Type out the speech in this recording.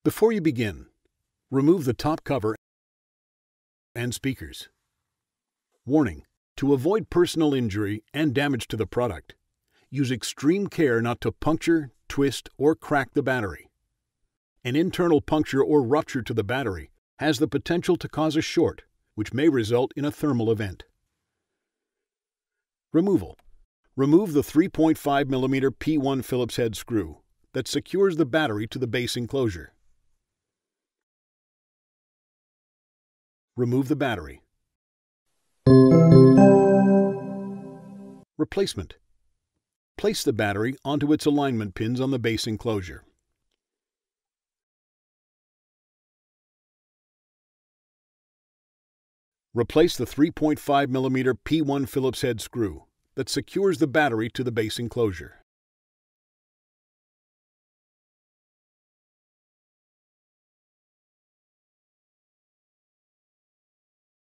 Before you begin, remove the top cover and speakers. Warning: to avoid personal injury and damage to the product, use extreme care not to puncture, twist, or crack the battery. An internal puncture or rupture to the battery has the potential to cause a short, which may result in a thermal event. Removal: remove the 3.5mm P1 Phillips head screw that secures the battery to the base enclosure. Remove the battery. Replacement: place the battery onto its alignment pins on the base enclosure. Replace the 3.5mm P1 Phillips head screw that secures the battery to the base enclosure.